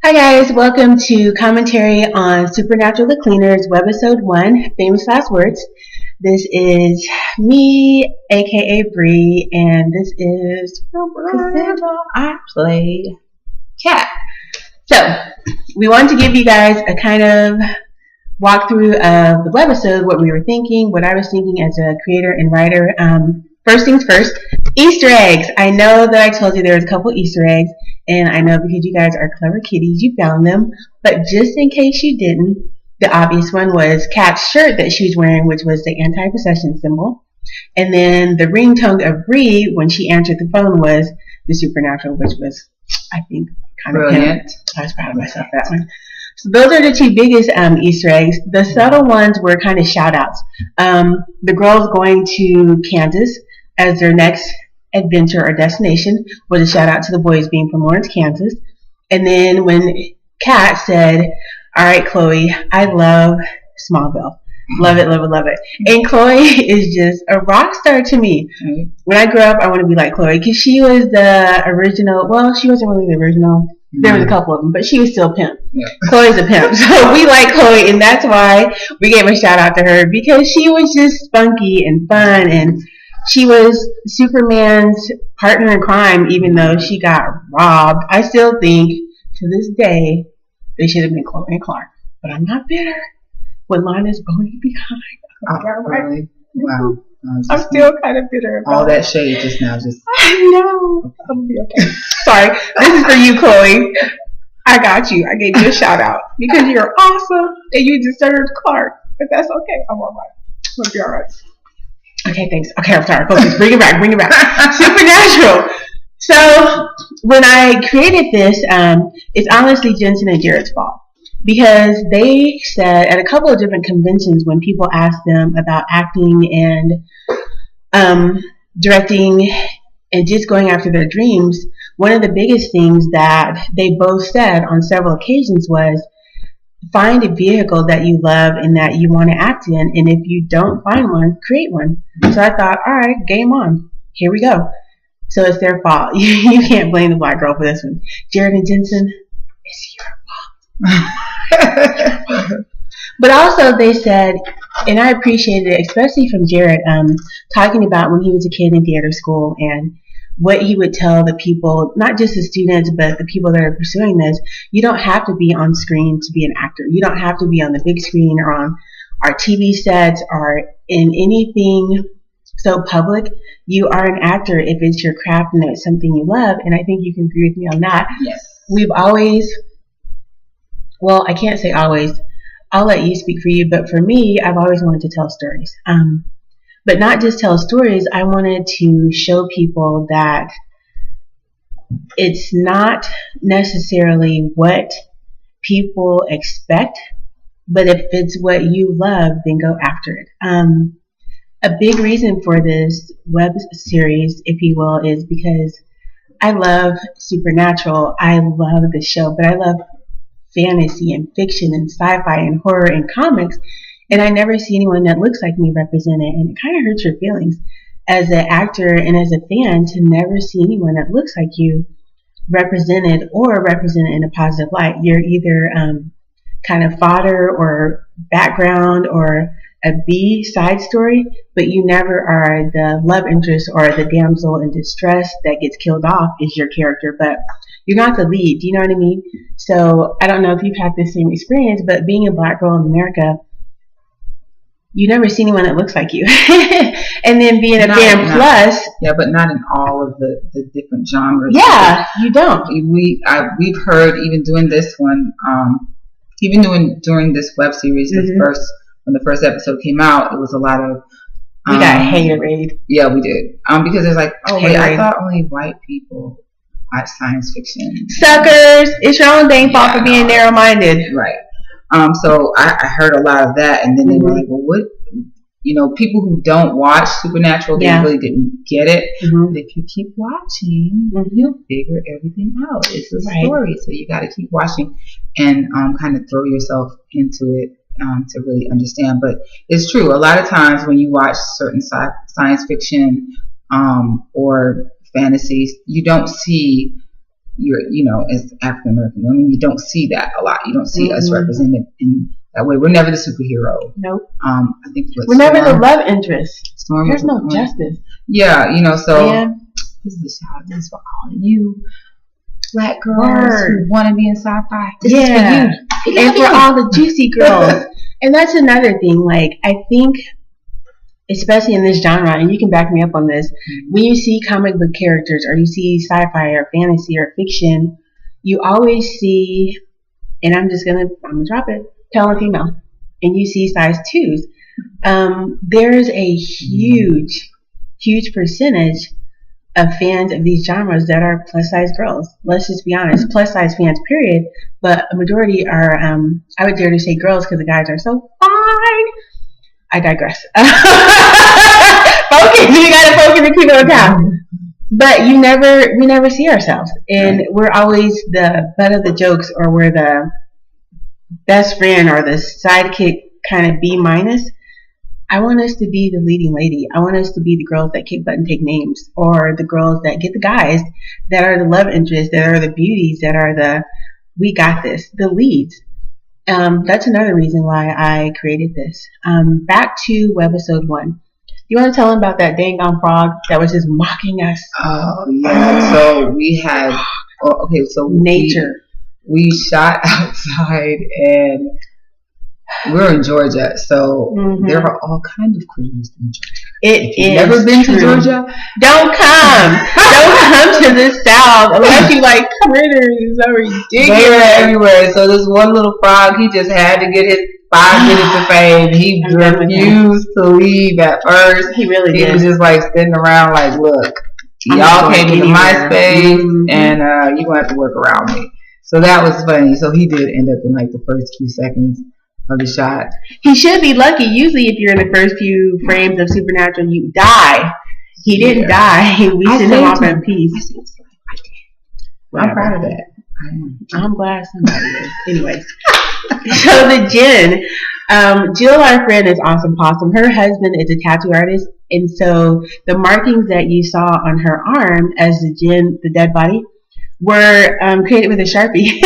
Hi guys, welcome to commentary on Supernatural the Cleaners, Webisode 1, Famous Last Words. This is me, aka Bree, and this is I play Kat. So, we wanted to give you guys a kind of walkthrough of the webisode, what we were thinking, what I was thinking as a creator and writer. First things first, Easter eggs. I know that I told you there was a couple Easter eggs, and I know because you guys are clever kitties, you found them. But just in case you didn't, the obvious one was Kat's shirt that she was wearing, which was the anti-possession symbol. And then the ringtone of Bree when she answered the phone was the Supernatural, which was, I think, kind of brilliant. I was proud of myself for that one. So those are the two biggest Easter eggs. The subtle ones were kind of shout outs. The girls going to Kansas as their next adventure or destination was a shout out to the boys being from Lawrence, Kansas. And then when Kat said, all right, Chloe, I love Smallville. Love it, love it, love it. And Chloe is just a rock star to me. Mm-hmm. When I grew up, I want to be like Chloe because she was the original. Well, she wasn't really the original. There was a couple of them, but she was still pimp. Yeah. Chloe's a pimp. So we like Chloe, and that's why we gave a shout out to her because she was just spunky and fun, and she was Superman's partner in crime, even though she got robbed. I still think, to this day, they should have been Chloe and Clark. But I'm not bitter. With Lana's bony behind. Really? Wow. I'm still kind of bitter about all that shade just now. I know. I'm gonna be okay. Sorry. This is for you, Chloe. I got you. I gave you a shout out because you're awesome and you deserved Clark. But that's okay. I'm alright. I'll be alright. Okay, thanks. Okay, I'm sorry. Focus. Bring it back. Bring it back. Supernatural. So when I created this, it's honestly Jensen and Jared's fault. Because they said at a couple of different conventions when people asked them about acting and directing and just going after their dreams, one of the biggest things that they both said on several occasions was find a vehicle that you love and that you want to act in, and if you don't find one, create one. So I thought, all right, game on. Here we go. So it's their fault. You can't blame the black girl for this one. Jared and Jensen, it's your fault. But also they said, and I appreciated it, especially from Jared, talking about when he was a kid in theater school and what he would tell the people, not just the students, but the people that are pursuing this. You don't have to be on screen to be an actor. You don't have to be on the big screen or on our TV sets or in anything so public. You are an actor if it's your craft and it's something you love. And I think you can agree with me on that. Yes. We've always, well, I can't say always. I'll let you speak for you, but for me, I've always wanted to tell stories. But not just tell stories. I wanted to show people that it's not necessarily what people expect, but if it's what you love, then go after it. A big reason for this web series, if you will, is because I love Supernatural. I love the show, but I love fantasy and fiction and sci-fi and horror and comics, and I never see anyone that looks like me represented, and it kind of hurts your feelings as an actor and as a fan to never see anyone that looks like you represented or represented in a positive light. You're either kind of fodder or background or a B side story, but you never are the love interest or the damsel in distress that gets killed off is your character, but you're not the lead. Do you know what I mean? So I don't know if you've had the same experience, but being a black girl in America, you never see anyone that looks like you. And then being a fan plus. Yeah, but not in all of the different genres. Yeah, you don't. We've heard even doing this one, during this web series, when the first episode came out, it was a lot of we got haterade. Yeah, we did. Because it's like, oh wait, I thought only white people watch science fiction. Suckers! It's your own dang fault for being narrow-minded. Right. So I heard a lot of that, and then they were like, well, what? People who don't watch Supernatural, they really didn't get it. But if you keep watching, you'll figure everything out. It's a story, so you got to keep watching and kind of throw yourself into it to really understand. But it's true. A lot of times when you watch certain science fiction or fantasies, you don't see as African American women, you don't see that a lot. You don't see us represented in that way. We're never the superhero. Nope. I think we're never the love interest. There's no justice. Yeah, so this is a shout out. This is for all of you Black girls who want to be in sci-fi. This is for you. And for all the juicy girls. And that's another thing. Like, I think, especially in this genre, and you can back me up on this, when you see comic book characters or you see sci-fi or fantasy or fiction, you always see, and I'm gonna drop it, tall and female, and you see size 2s. There's a huge percentage of fans of these genres that are plus size girls. Let's just be honest, plus size fans, period. But a majority are, I would dare to say girls, because the guys are so fine. I digress. Focus. You gotta focus and keep it on top. But we never see ourselves, and we're always the butt of the jokes, or we're the best friend or the sidekick, kind of B-. I want us to be the leading lady. I want us to be the girls that kick butt and take names, or the girls that get the guys, that are the love interests, that are the beauties, that are the we got this, the leads. That's another reason why I created this. Back to Webisode 1. You want to tell them about that dang on frog that was just mocking us? Oh, yeah. So we had, nature. We shot outside, and we're in Georgia, so there are all kinds of critters in Georgia. If you've never been to Georgia, don't come. Don't come to the South unless you like critters. It's so ridiculous. They're everywhere. So this one little frog, he just had to get his 5 minutes of fame. He refused to leave at first. He really did. He was just like sitting around like, look, y'all came into my space, and you're going to have to work around me. So that was funny. So he did end up in like the first few seconds of the shot. He should be lucky. Usually if you're in the first few frames of Supernatural, you die. He didn't die. We sent him off in peace. I'm proud of that. I'm glad somebody is. Anyways. So the Jen, Jill, our friend, is awesome possum. Her husband is a tattoo artist, and so the markings that you saw on her arm as the Jen, the dead body, were created with a Sharpie.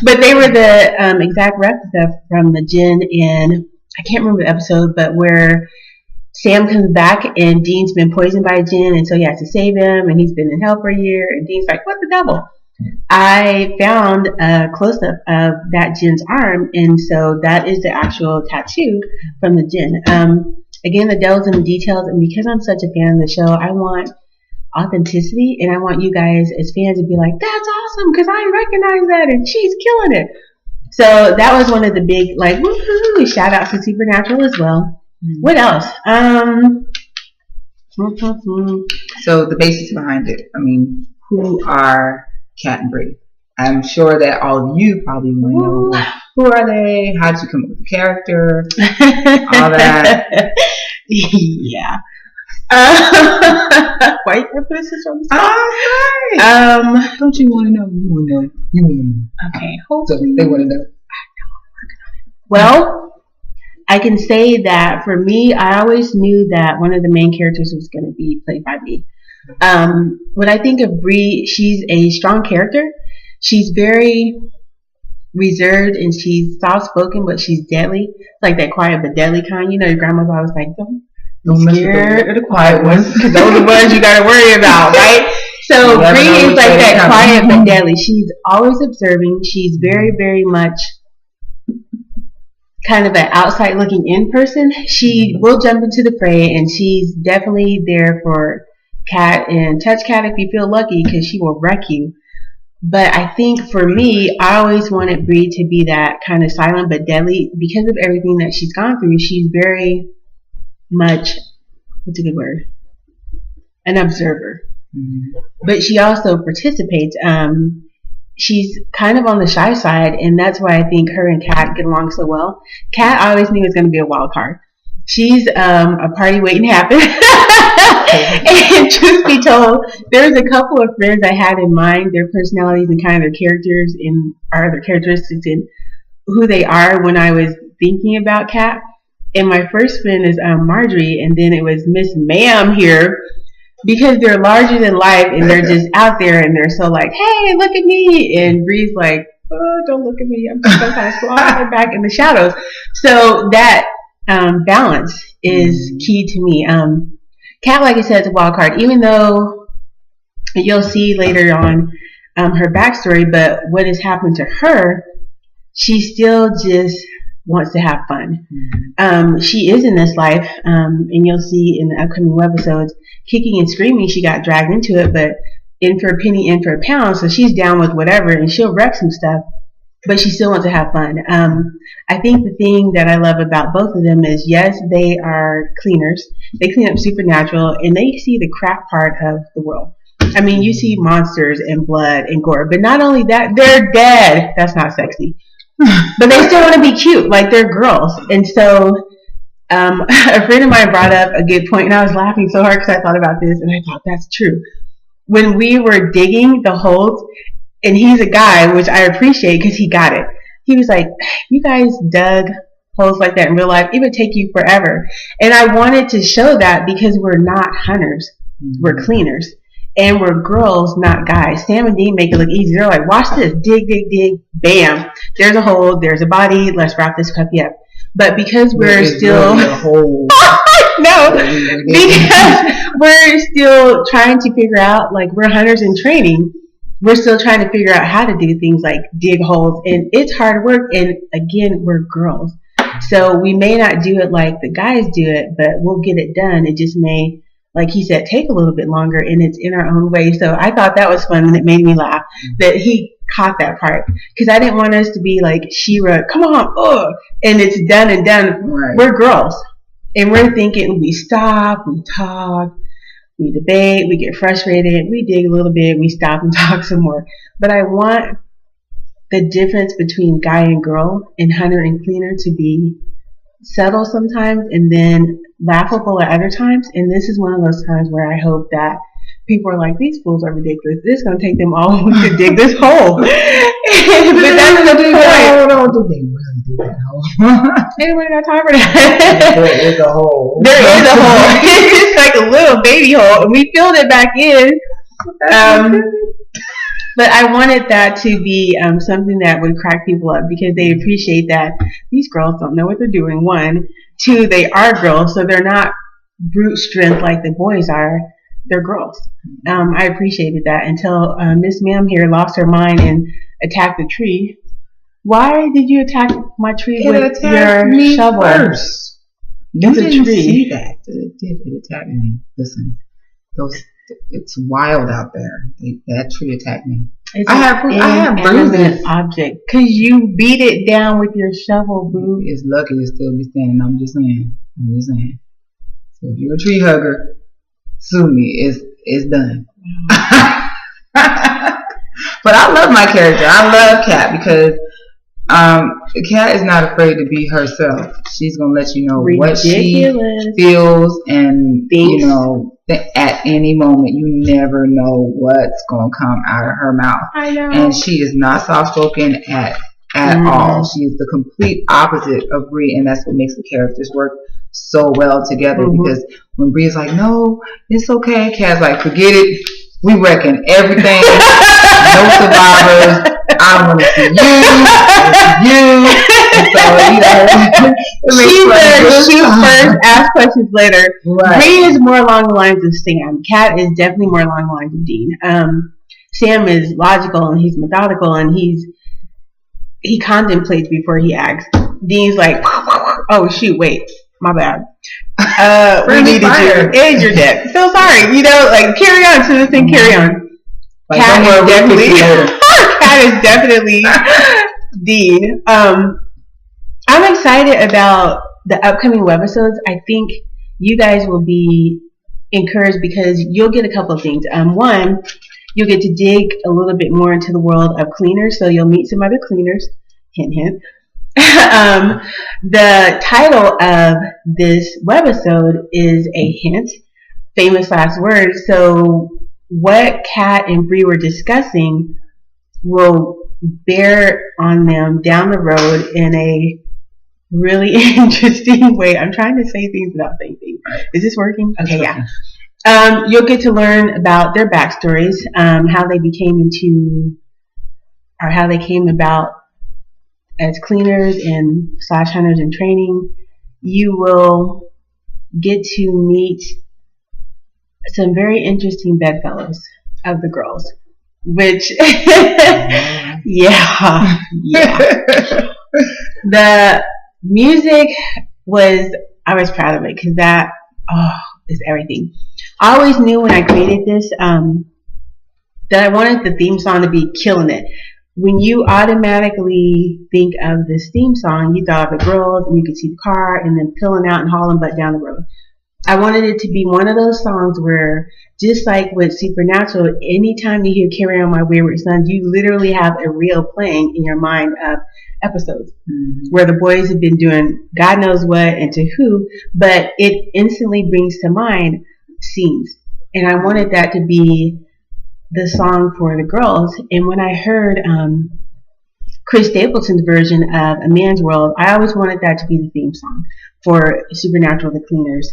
But they were the exact replica from the Jen in, I can't remember the episode, but where Sam comes back and Dean's been poisoned by a Jen, and so he has to save him, and he's been in hell for a year, and Dean's like, what the devil? I found a close-up of that Jen's arm, and so that is the actual tattoo from the Jen. Again, the devil's in the details, and because I'm such a fan of the show, I want authenticity, and I want you guys as fans to be like, that's awesome, because I recognize that, and she's killing it. So that was one of the big, like, woohoo, shout out to Supernatural as well. What else? So the basis behind it, I mean, who are Kat and Bree? I'm sure that all of you probably want to know, who are they? How did you come up with the character? All that. Yeah. Why you put this on the spot? Sorry. Don't you want to know? You want to know. You want to know. Okay, hopefully. So they want to know. Well, I can say that for me, I always knew that one of the main characters was going to be played by me. When I think of Bree, she's a strong character. She's very reserved, and she's soft-spoken, but she's deadly. It's like that quiet but deadly kind. You know, your grandma's always like, don't scared of the quiet ones, because those are the ones you got to worry about, right? So Bree is like that quiet but deadly. She's always observing. She's very, very much kind of an outside looking in person. She will jump into the fray, and she's definitely there for Kat, and touch Kat if you feel lucky, because she will wreck you. But I think for me, I always wanted Bree to be that kind of silent but deadly, because of everything that she's gone through. She's very much, what's a good word? An observer. But she also participates. She's kind of on the shy side, and that's why I think her and Kat get along so well. Kat, I always knew was going to be a wild card. She's a party waiting to happen. And truth be told, there's a couple of friends I had in mind, their personalities and kind of their characters or their characteristics and who they are when I was thinking about Kat. And my first friend is Marjorie, and then it was Miss Ma'am here. because they're larger than life and they're just out there and they're so like, hey, look at me. And Bree's like, oh, don't look at me. I'm just kind of sliding back in the shadows. So that balance is key to me. Kat, like I said, is a wild card, even though you'll see later on her backstory, but what has happened to her, she still just wants to have fun. She is in this life, and you'll see in the upcoming webisodes, kicking and screaming, she got dragged into it, but in for a penny, in for a pound, so she's down with whatever, and she'll wreck some stuff, but she still wants to have fun. I think the thing that I love about both of them is, yes, they are cleaners. They clean up Supernatural, and they see the crap part of the world. I mean, you see monsters and blood and gore, but not only that, they're dead. That's not sexy. But they still want to be cute, like they're girls. And so a friend of mine brought up a good point, and I was laughing so hard because I thought about this, and I thought that's true. When we were digging the holes, and he's a guy, which I appreciate because he got it. He was like, you guys dug holes like that in real life, it would take you forever. And I wanted to show that because we're not hunters, we're cleaners. And we're girls, not guys. Sam and Dean make it look easy. They're like, watch this, dig, dig, dig, bam. There's a hole, there's a body, let's wrap this puppy up. But because we're still no, because we're still trying to figure out, like, we're hunters in training, we're still trying to figure out how to do things like dig holes, and it's hard work, and again, we're girls. So we may not do it like the guys do it, but we'll get it done. It just may, like he said, take a little bit longer, and it's in our own way. So I thought that was fun, and it made me laugh that he caught that part, because I didn't want us to be like She-Ra, come on, oh, and it's done and done. Right. We're girls, and we're thinking, we stop, we talk, we debate, we get frustrated, we dig a little bit, we stop and talk some more. But I want the difference between guy and girl and hunter and cleaner to be subtle sometimes and then laughable at other times. And this is one of those times where I hope that people are like, these fools are ridiculous. This is going to take them all week to dig this hole. But that's the point. Do they really dig that hole? Anybody got time for that? There is a hole. There is a hole. It's like a little baby hole, and we filled it back in. But I wanted that to be something that would crack people up, because they appreciate that these girls don't know what they're doing. One, two, they are girls, so they're not brute strength like the boys are. They're girls. I appreciated that until Miss Ma'am here lost her mind and attacked the tree. Why did you attack my tree with your shovel? First. You didn't see that. It attacked me. Listen, it's wild out there. That tree attacked me. I have bruises. Object, because you beat it down with your shovel, boo. It's lucky to still be standing. I'm just saying. So if you're a tree hugger, sue me. It's done. But I love my character. I love Kat because Kat is not afraid to be herself. She's gonna let you know what she feels, and you know at any moment you never know what's gonna come out of her mouth. I know. And she is not soft spoken at all. She is the complete opposite of Bree, and that's what makes the characters work so well together. Because when Bree is like, "No, it's okay," Kat's like, "Forget it. We wrecking everything. No survivors. I want to see you. And so, she first, ask questions later. Right. Bree is more along the lines of Sam. Kat is definitely more along the lines of Dean. Sam is logical and he's methodical and he contemplates before he acts. Dean's like, oh shoot, wait, my bad. We needed you, and you're dead. So sorry, like carry on, citizen, carry on. Like, Kat is definitely Dean. I'm excited about the upcoming webisodes. I think you guys will be encouraged because you'll get a couple of things. One, you'll get to dig a little bit more into the world of cleaners, so you'll meet some other cleaners. Hint, hint. The title of this webisode is a hint, famous last words. So what Kat and Bree were discussing will bear on them down the road in a really interesting way. I'm trying to say things without saying things. Is this working? Okay, yeah. You'll get to learn about their backstories, how they came about as cleaners and slash hunters in training. You will get to meet some very interesting bedfellows of the girls, which, yeah. The music I was proud of it because that is everything. I always knew when I created this that I wanted the theme song to be killing it. When you automatically think of this theme song, you thought of the girls and you could see the car and then peeling out and hauling butt down the road. I wanted it to be one of those songs where, just like with Supernatural, anytime you hear Carry On My Wayward Sons, you literally have a reel playing in your mind of episodes where the boys have been doing God knows what and to who, but it instantly brings to mind scenes. And I wanted that to be the song for the girls. And when I heard Chris Stapleton's version of A Man's World, I always wanted that to be the theme song for Supernatural The Cleaners,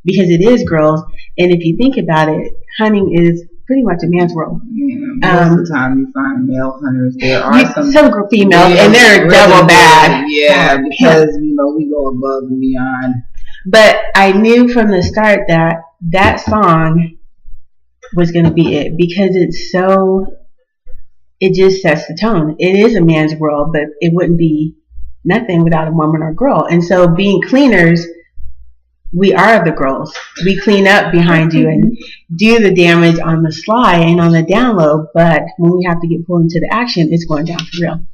because it is girls, and if you think about it, hunting is pretty much a man's world. Yeah, most of the time you find male hunters. There are some females, and they're double bad. Yeah, because we go above and beyond. But I knew from the start that song was going to be it, because it just sets the tone. It is a man's world, but it wouldn't be nothing without a woman or girl. And so being cleaners, we are the girls. We clean up behind you and do the damage on the sly and on the down low, but when we have to get pulled into the action, it's going down for real.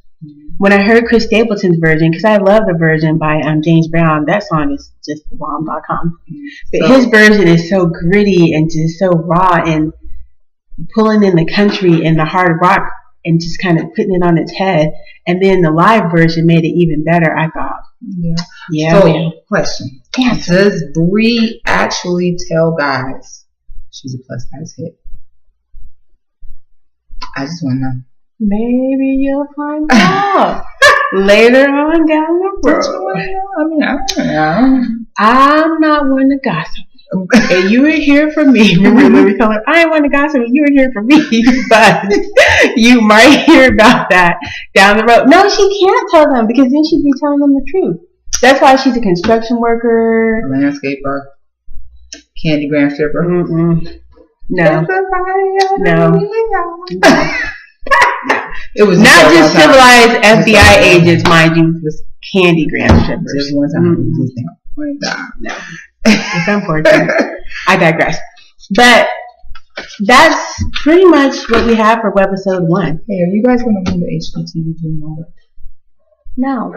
When I heard Chris Stapleton's version, because I love the version by James Brown, that song is just bomb.com. But his version is so gritty and just so raw and pulling in the country and the hard rock and just kind of putting it on its head. And then the live version made it even better, I thought. Yeah. So, question. Yeah. Does Bree actually tell guys she's a plus size hit? I just want to know. Maybe you'll find out later on down the road. I mean, I don't know. I'm not one to gossip. And you were here for me. Remember when we told her, I ain't want to gossip, you were here for me. But you might hear about that down the road. No, she can't tell them, because then she'd be telling them the truth. That's why she's a construction worker, a landscaper, candy gram stripper. No. It was not just civilized FBI agents, mind you. It was candy gram strippers. Just one time. No. It's unfortunate. I digress. But that's pretty much what we have for Webisode 1. Hey, are you guys going to win the HGTV Dream Home? No.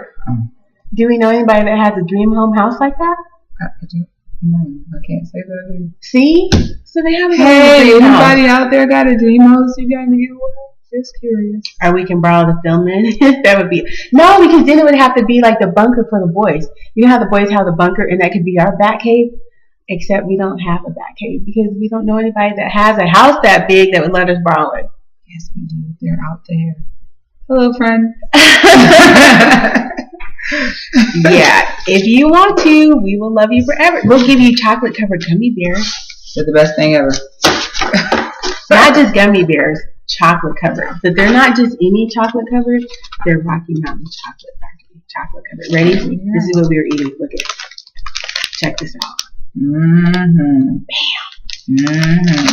Do we know anybody that has a dream home house like that? I don't know. I can't say that. See? So they have a anybody out there got a dream house you got to get away? Just curious. Or we can borrow the film in. That would be no, because then it would have to be like the bunker for the boys. You know how the boys have the bunker, and that could be our bat cave. Except we don't have a bat cave because we don't know anybody that has a house that big that would let us borrow it. Yes, we do. They're out there. Hello, friend. Yeah, if you want to, we will love you forever. We'll give you chocolate covered gummy bears. They're the best thing ever. Not just gummy bears. Chocolate covered, but they're not just any chocolate covered. They're Rocky Mountain Chocolate Factory chocolate covered. Ready? Yeah. This is what we were eating. Look at it. Check this out. Bam.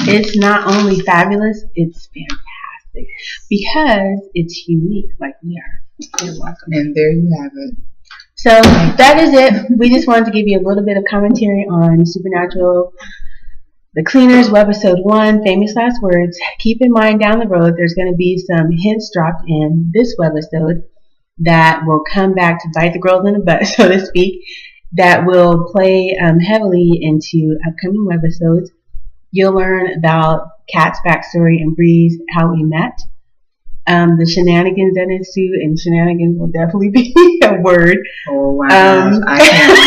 It's not only fabulous, it's fantastic because it's unique, like we are. You're welcome. And there you have it. So that is it. We just wanted to give you a little bit of commentary on Supernatural. The Cleaners, Webisode 1, Famous Last Words. Keep in mind down the road there's going to be some hints dropped in this webisode that will come back to bite the girls in the butt, so to speak, that will play heavily into upcoming webisodes. You'll learn about Kat's backstory and Bree's how we met. The shenanigans that ensue, and shenanigans will definitely be a word. Oh my gosh, I can't.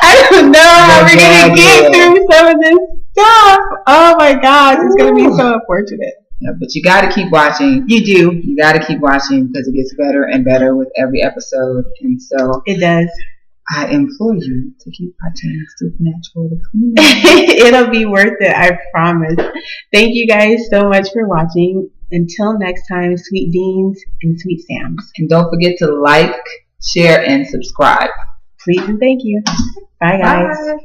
I don't know how we're gonna get through some of this stuff. Oh my gosh, it's gonna be so unfortunate. Yeah, but you got to keep watching. You do. You got to keep watching because it gets better and better with every episode, and so it does. I implore you to keep watching Supernatural the Cleaners. It'll be worth it, I promise. Thank you guys so much for watching. Until next time, sweet Deans and sweet Sams. And don't forget to like, share, and subscribe. Please and thank you. Bye, guys. Bye.